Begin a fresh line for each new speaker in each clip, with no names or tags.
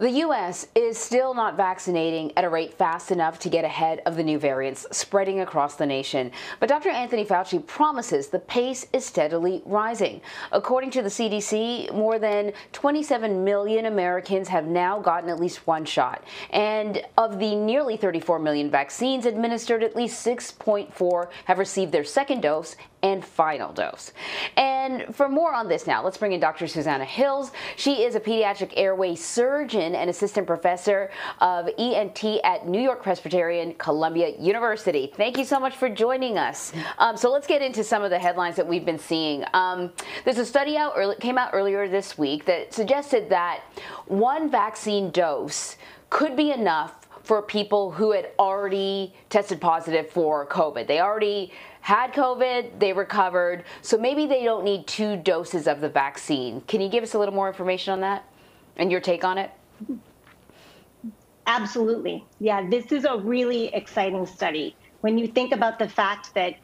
The U.S. is still not vaccinating at a rate fast enough to get ahead of the new variants spreading across the nation. But Dr. Anthony Fauci promises the pace is steadily rising. According to the CDC, more than 27 million Americans have now gotten at least one shot. And of the nearly 34 million vaccines administered, at least 6.4 have received their second dose and final dose. And for more on this now, let's bring in Dr. Susannah Hills. She is a pediatric airway surgeon and assistant professor of ENT at New York Presbyterian Columbia University. Thank you so much for joining us. So let's get into some of the headlines that we've been seeing. There's a study came out earlier this week that suggested that one vaccine dose could be enough for people who had already tested positive for COVID. They already had COVID, they recovered, so maybe they don't need 2 doses of the vaccine. Can you give us a little more information on that and your take on it?
Absolutely. Yeah, this is a really exciting study. When you think about the fact that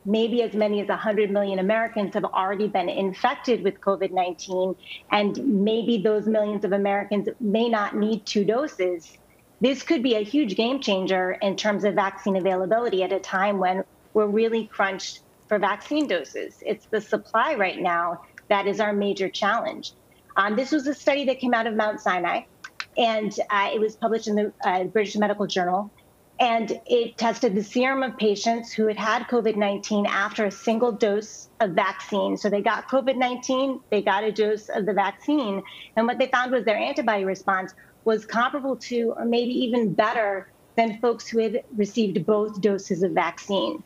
maybe as many as 100 million Americans have already been infected with COVID-19, and maybe those millions of Americans may not need 2 doses, this could be a huge game changer in terms of vaccine availability at a time when we're really crunched for vaccine doses. It's the supply right now that is our major challenge. This was a study that came out of Mount Sinai, and it was published in the British Medical Journal. And it tested the serum of patients who had had COVID-19 after a single dose of vaccine. So they got COVID-19, they got a dose of the vaccine. And what they found was their antibody response was comparable to, or maybe even better than folks who had received both doses of vaccine.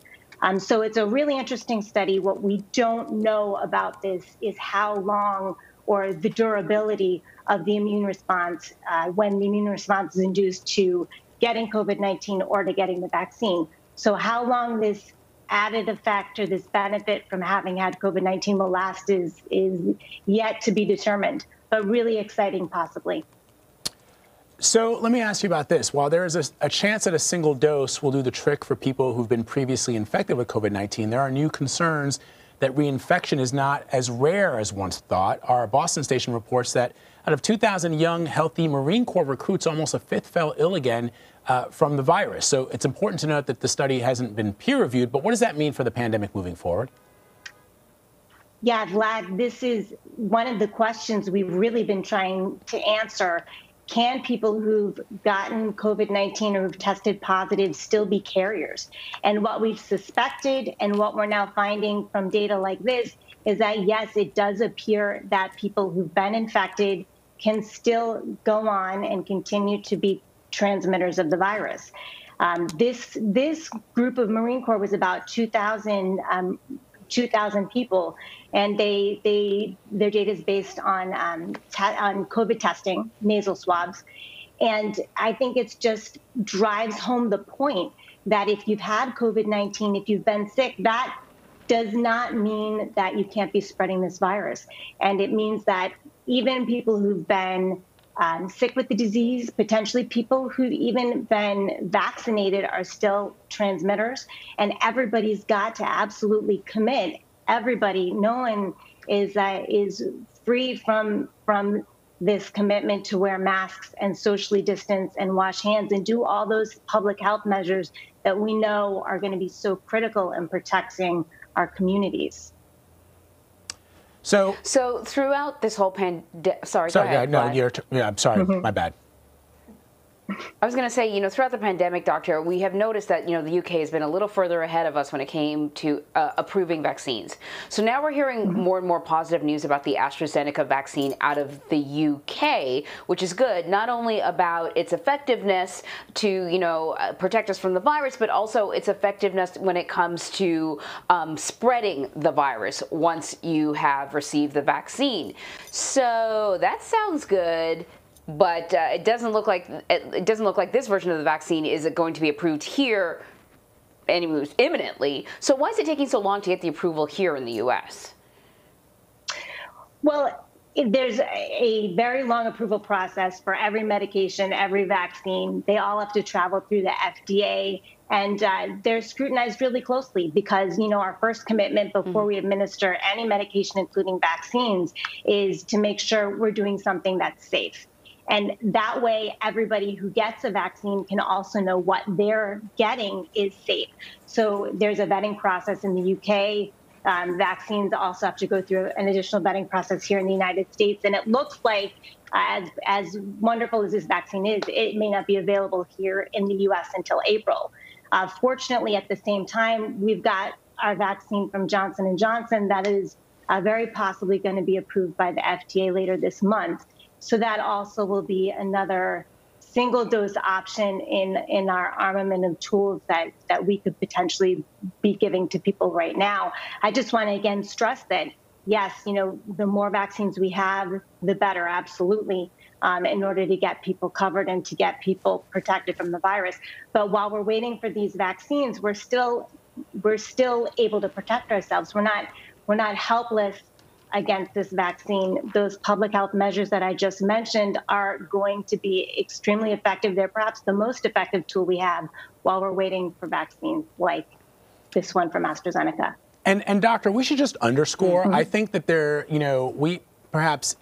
So it's a really interesting study. What we don't know about this is how long or the durability of the immune response when the immune response is induced to getting COVID-19 or to getting the vaccine. So how long this added effect or this benefit from having had COVID-19 will last is yet to be determined, but really exciting possibly.
So let me ask you about this. While there is a chance that a single dose will do the trick for people who've been previously infected with COVID-19, there are new concerns that reinfection is not as rare as once thought. Our Boston station reports that out of 2,000 young, healthy Marine Corps recruits, almost a fifth fell ill again from the virus. So it's important to note that the study hasn't been peer-reviewed, but what does that mean for the pandemic moving forward?
Yeah, Vlad, this is one of the questions we've really been trying to answer. Can people who've gotten COVID-19 or who've tested positive still be carriers? And what we've suspected and what we're now finding from data like this is that, yes, it does appear that people who've been infected can still go on and continue to be transmitters of the virus. This group of Marine Corps was about 2,000 people, and their data is based on COVID testing, nasal swabs. And I think it just drives home the point that if you've had COVID-19, if you've been sick, that does not mean that you can't be spreading this virus. And it means that even people who've been sick with the disease, potentially people who've even been vaccinated are still transmitters. And everybody's got to absolutely commit. Everybody, no one is free from this commitment to wear masks and socially distance and wash hands and do all those public health measures that we know are going to be so critical in protecting our communities.
So throughout this whole pandemic, sorry, go ahead.
I'm sorry, my bad.
I was going to say, throughout the pandemic, Doctor, we have noticed that, the UK has been a little further ahead of us when it came to approving vaccines. So now we're hearing more and more positive news about the AstraZeneca vaccine out of the UK, which is good, not only about its effectiveness to, protect us from the virus, but also its effectiveness when it comes to spreading the virus once you have received the vaccine. So that sounds good. But it doesn't look like this version of the vaccine is going to be approved here imminently. So why is it taking so long to get the approval here in the U.S.?
Well, there's a very long approval process for every medication, every vaccine. They all have to travel through the FDA, and they're scrutinized really closely because, our first commitment before we administer any medication, including vaccines, is to make sure we're doing something that's safe. And that way, everybody who gets a vaccine can also know what they're getting is safe. So there's a vetting process in the UK. Vaccines also have to go through an additional vetting process here in the United States. And it looks like, as wonderful as this vaccine is, it may not be available here in the US until April. Fortunately, at the same time, we've got our vaccine from Johnson & Johnson that is very possibly going to be approved by the FDA later this month. So that also will be another single-dose option in our armament of tools that we could potentially be giving to people right now. I just want to again stress that, yes, the more vaccines we have, the better, absolutely, in order to get people covered and to get people protected from the virus. But while we're waiting for these vaccines, we're still able to protect ourselves. We're not helpless against this vaccine. Those public health measures that I just mentioned are going to be extremely effective. They're perhaps the most effective tool we have while we're waiting for vaccines like this one from AstraZeneca.
And doctor, we should just underscore, I think that we perhaps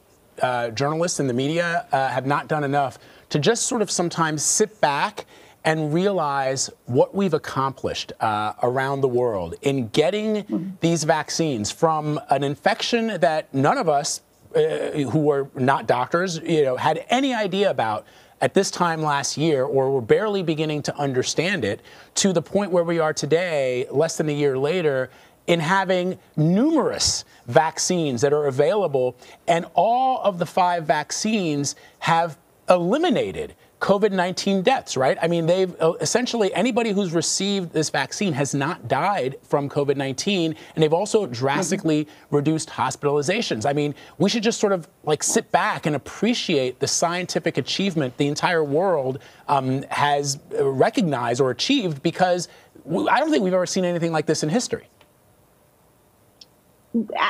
journalists and the media have not done enough to just sort of sometimes sit back and realize what we've accomplished around the world in getting these vaccines from an infection that none of us who were not doctors, had any idea about at this time last year, or were barely beginning to understand it, to the point where we are today, less than a year later, in having numerous vaccines that are available, and all of the 5 vaccines have eliminated COVID-19 deaths, right? I mean, they've essentially, anybody who's received this vaccine has not died from COVID-19, and they've also drastically reduced hospitalizations. I mean, we should just sort of sit back and appreciate the scientific achievement the entire world has recognized or achieved, because I don't think we've ever seen anything like this in history.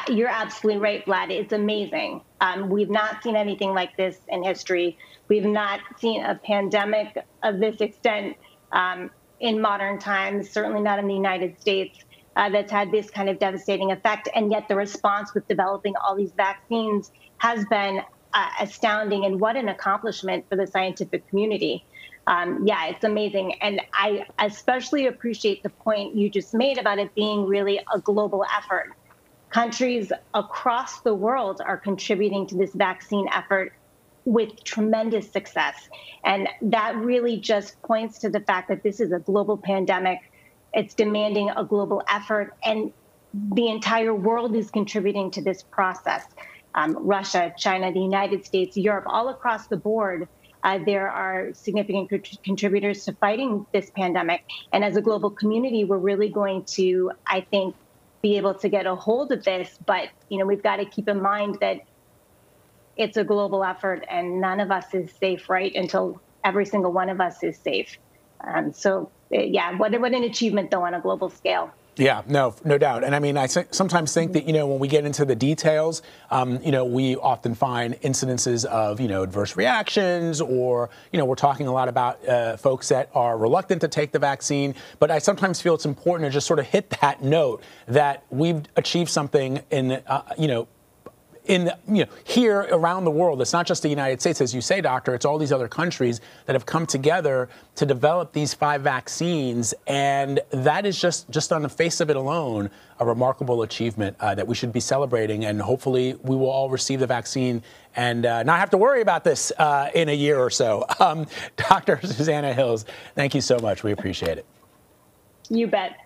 You're absolutely right, Vlad. It's amazing. We've not seen anything like this in history. We've not seen a pandemic of this extent in modern times, certainly not in the United States, that's had this kind of devastating effect. And yet the response with developing all these vaccines has been astounding. And what an accomplishment for the scientific community. Yeah, it's amazing. And I especially appreciate the point you just made about it being really a global effort. Countries across the world are contributing to this vaccine effort with tremendous success. And that really just points to the fact that this is a global pandemic. It's demanding a global effort, and the entire world is contributing to this process. Russia, China, the United States, Europe, all across the board, there are significant contributors to fighting this pandemic. And as a global community, we're really going to, I think, be able to get a hold of this. But, we've got to keep in mind that it's a global effort, and none of us is safe, right, until every single one of us is safe. So, yeah, what an achievement, though, on a global scale.
Yeah, no doubt. And I mean, I sometimes think that, when we get into the details, we often find incidences of, adverse reactions, or, we're talking a lot about folks that are reluctant to take the vaccine. But I sometimes feel it's important to just sort of hit that note that we've achieved something in, here around the world. It's not just the United States, as you say, doctor. It's all these other countries that have come together to develop these 5 vaccines. And that is just on the face of it alone, a remarkable achievement that we should be celebrating. And hopefully we will all receive the vaccine and not have to worry about this in a year or so. Dr. Susannah Hills, thank you so much. We appreciate it.
You bet.